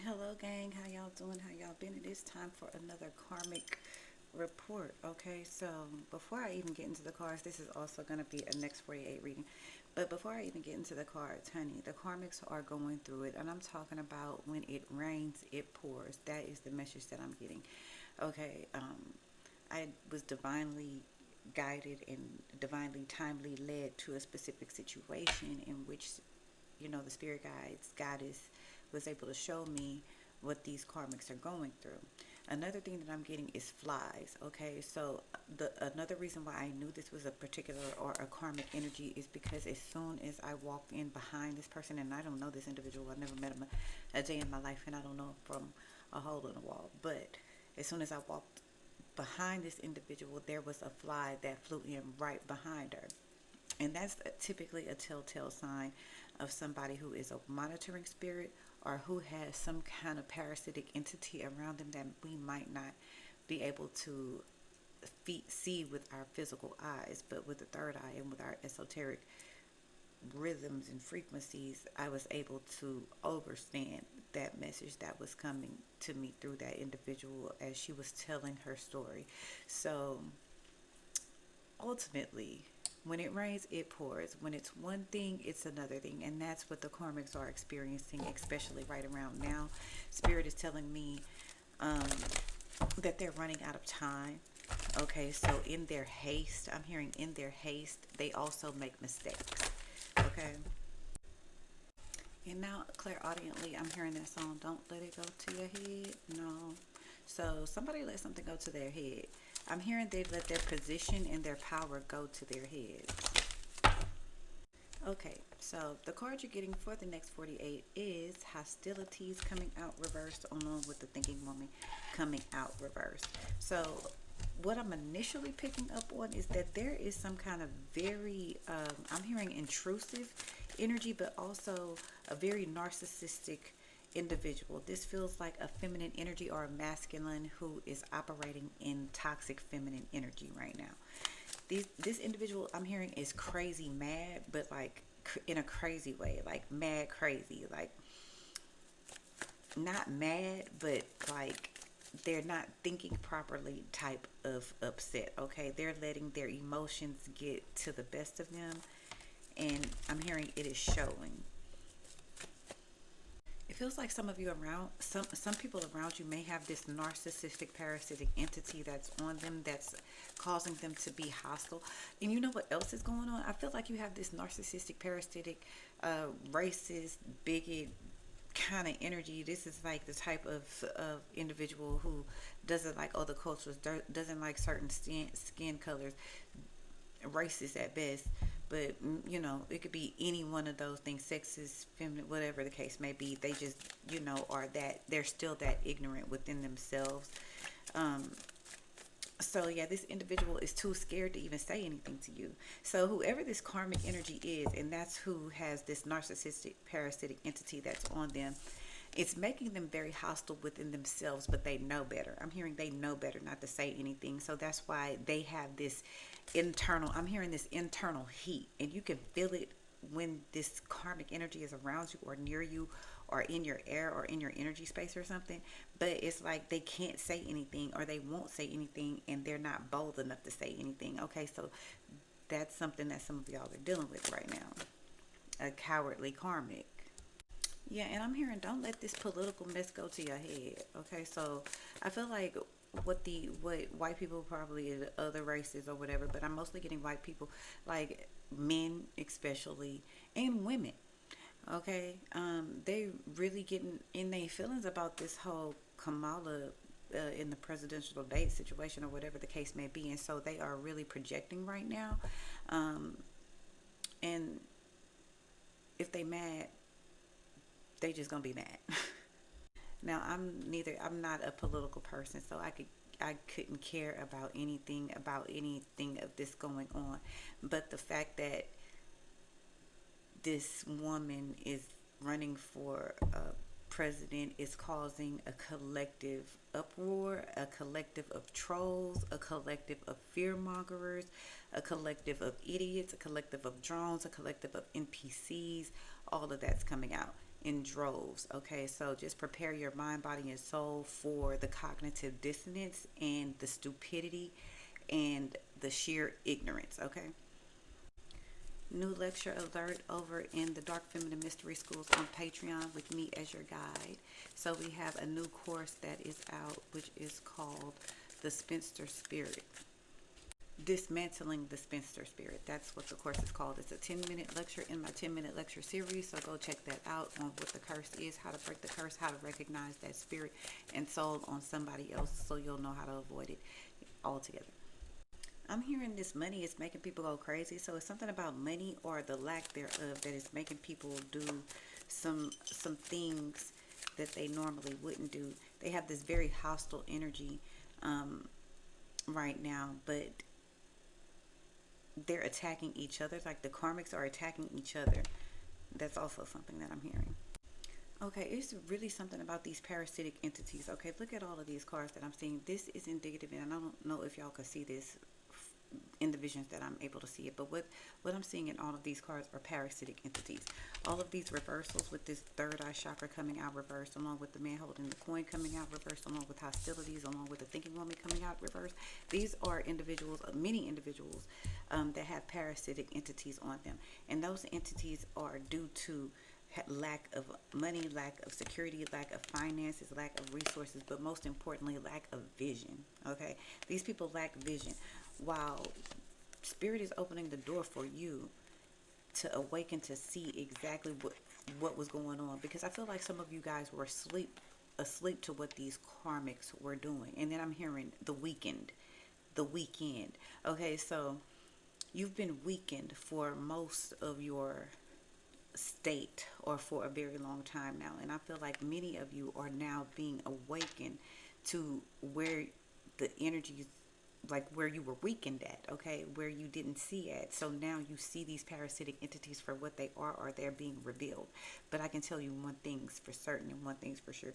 Hello gang, how y'all doing? How y'all been? It is time for another karmic report. Okay, so before I even get into the cards, this is also going to be a next 48 reading. But before I even get into the cards, honey, the karmics are going through it, and I'm talking about when it rains, it pours. That is the message that I'm getting. Okay, I was divinely guided and divinely timely led to a specific situation in which, the spirit guides, goddess was able to show me what these karmics are going through. Another thing that I'm getting is flies. Okay, so the another reason why I knew this was a particular or a karmic energy is because as soon as I walked in behind this person, and I don't know this individual, I never met him a day in my life, and I don't know him from a hole in the wall, but as soon as I walked behind this individual, there was a fly that flew in right behind her. And that's typically a telltale sign of somebody who is a monitoring spirit or who has some kind of parasitic entity around them that we might not be able to see with our physical eyes, but with the third eye and with our esoteric rhythms and frequencies, I was able to understand that message that was coming to me through that individual as she was telling her story. So ultimately, when it rains, it pours. When it's one thing, it's another thing. And that's what the karmics are experiencing, especially right around now. Spirit is telling me that they're running out of time. Okay, so in their haste, I'm hearing in their haste, they also make mistakes. Okay. And now, clairaudiently, I'm hearing that song, Don't Let It Go to Your Head. No. So somebody let something go to their head. I'm hearing they let their position and their power go to their heads. Okay, so the card you're getting for the next 48 is hostilities coming out reversed, along with the thinking woman coming out reversed. So what I'm initially picking up on is that there is some kind of very, I'm hearing intrusive energy, but also a very narcissistic individual. This feels like a feminine energy or a masculine who is operating in toxic feminine energy right now. This individual I'm hearing is crazy mad, but like in a crazy way, like mad crazy, like not mad, but like they're not thinking properly type of upset. Okay, they're letting their emotions get to the best of them, and I'm hearing it is showing. It feels like some of you around, some people around you may have this narcissistic parasitic entity that's on them, that's causing them to be hostile. And you know what else is going on? I feel like you have this narcissistic parasitic racist bigot kind of energy. This is like the type of individual who doesn't like other cultures, doesn't like certain skin colors, racist at best. But it could be any one of those things, sexist, feminine, whatever the case may be. They just are that, they're still that ignorant within themselves. So yeah, this individual is too scared to even say anything to you. So whoever this karmic energy is, and that's who has this narcissistic parasitic entity that's on them, it's making them very hostile within themselves, but they know better. I'm hearing they know better not to say anything. So that's why they have this internal, I'm hearing this internal heat, and you can feel it when this karmic energy is around you or near you or in your air or in your energy space or something. But it's like they can't say anything, or they won't say anything, and they're not bold enough to say anything. Okay, so that's something that some of y'all are dealing with right now, a cowardly karmic. Yeah, and I'm hearing don't let this political mess go to your head. Okay, so I feel like what white people, probably the other races or whatever, but I'm mostly getting white people, like men especially, and women. Okay, they really getting in their feelings about this whole Kamala in the presidential debate situation or whatever the case may be, and so they are really projecting right now. And if they mad, they just gonna be mad. Now I'm not a political person, so I couldn't care about anything of this going on. But the fact that this woman is running for president is causing a collective uproar, a collective of trolls, a collective of fear mongers, a collective of idiots, a collective of drones, a collective of NPCs. All of that's coming out. in droves. Okay, so just prepare your mind, body, and soul for the cognitive dissonance and the stupidity and the sheer ignorance. Okay. New lecture alert over in the Dark Feminine Mystery Schools on Patreon with me as your guide. So we have a new course that is out, which is called The Spinster Spirit. Dismantling the Spinster Spirit. That's what the course is called. It's a 10-minute lecture in my 10-minute lecture series. So go check that out on what the curse is, how to break the curse, how to recognize that spirit and soul on somebody else so you'll know how to avoid it altogether. I'm hearing this money is making people go crazy. So it's something about money or the lack thereof that is making people do some things that they normally wouldn't do. They have this very hostile energy right now, but they're attacking each other. Like the karmics are attacking each other. That's also something that I'm hearing. Okay, it's really something about these parasitic entities. Okay, look at all of these cards that I'm seeing. This is indicative, and I don't know if y'all can see this in the visions that I'm able to see it, but what I'm seeing in all of these cards are parasitic entities. All of these reversals with this third eye chakra coming out reversed, along with the man holding the coin coming out reversed, along with hostilities, along with the thinking woman coming out reversed. These are individuals, many individuals that have parasitic entities on them, and those entities are due to lack of money, lack of security, lack of finances, lack of resources, but most importantly, lack of vision. Okay, these people lack vision. While spirit is opening the door for you to awaken to see exactly what was going on, because I feel like some of you guys were asleep to what these karmics were doing. And then I'm hearing the weekend. Okay, so you've been weakened for most of your state or for a very long time now, and I feel like many of you are now being awakened to where the energies, like where you were weakened at, okay, where you didn't see at. So now you see these parasitic entities for what they are, or they're being revealed. But I can tell you one thing's for certain and one thing's for sure: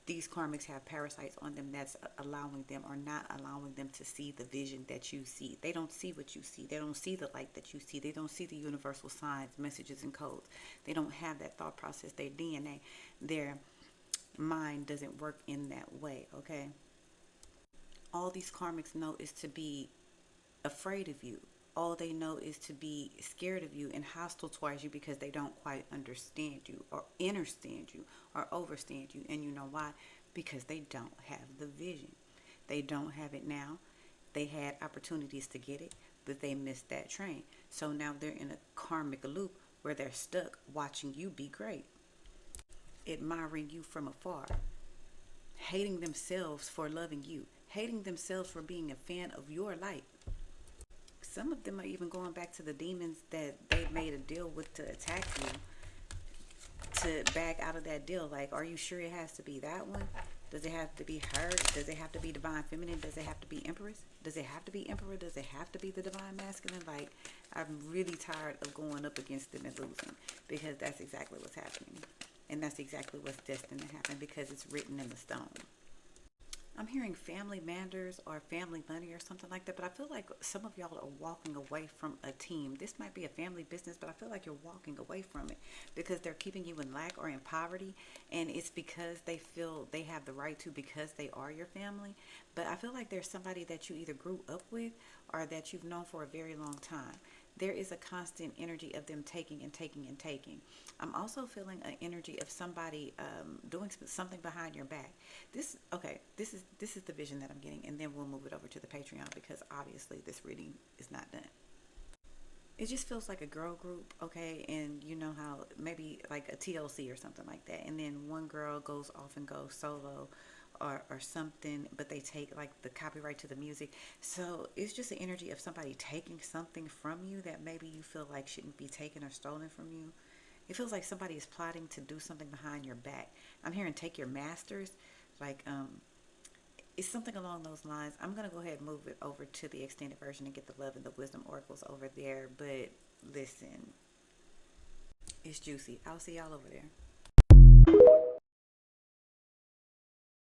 these karmics have parasites on them that's allowing them or not allowing them to see the vision that you see. They don't see what you see. They don't see the light that you see. They don't see the universal signs, messages, and codes. They don't have that thought process. Their DNA, their mind doesn't work in that way, okay? All these karmics know is to be afraid of you. All they know is to be scared of you and hostile towards you, because they don't quite understand you or understand you or overstand you. And you know why? Because they don't have the vision. They don't have it now. They had opportunities to get it, but they missed that train. So now they're in a karmic loop where they're stuck watching you be great, admiring you from afar, hating themselves for loving you, hating themselves for being a fan of your light. Some of them are even going back to the demons that they made a deal with to attack you, to back out of that deal. Like, are you sure it has to be that one? Does it have to be her? Does it have to be divine feminine? Does it have to be empress? Does it have to be emperor? Does it have to be the divine masculine? Like, I'm really tired of going up against them and losing, because that's exactly what's happening. And that's exactly what's destined to happen, because it's written in the stone. I'm hearing family matters or family money or something like that, but I feel like some of y'all are walking away from a team. This might be a family business, but I feel like you're walking away from it because they're keeping you in lack or in poverty, and it's because they feel they have the right to, because they are your family. But I feel like there's somebody that you either grew up with or that you've known for a very long time. There is a constant energy of them taking and taking and taking. I'm also feeling an energy of somebody doing something behind your back. This is the vision that I'm getting, and then we'll move it over to the Patreon, because obviously this reading is not done. It just feels like a girl group, okay, and you know how maybe like a TLC or something like that, and then one girl goes off and goes solo or something, but they take like the copyright to the music. So it's just an energy of somebody taking something from you that maybe you feel like shouldn't be taken or stolen from you. It feels like somebody is plotting to do something behind your back. I'm hearing take your masters, like it's something along those lines. I'm going to go ahead and move it over to the extended version and get the love and the wisdom oracles over there. But listen, it's juicy. I'll see y'all over there.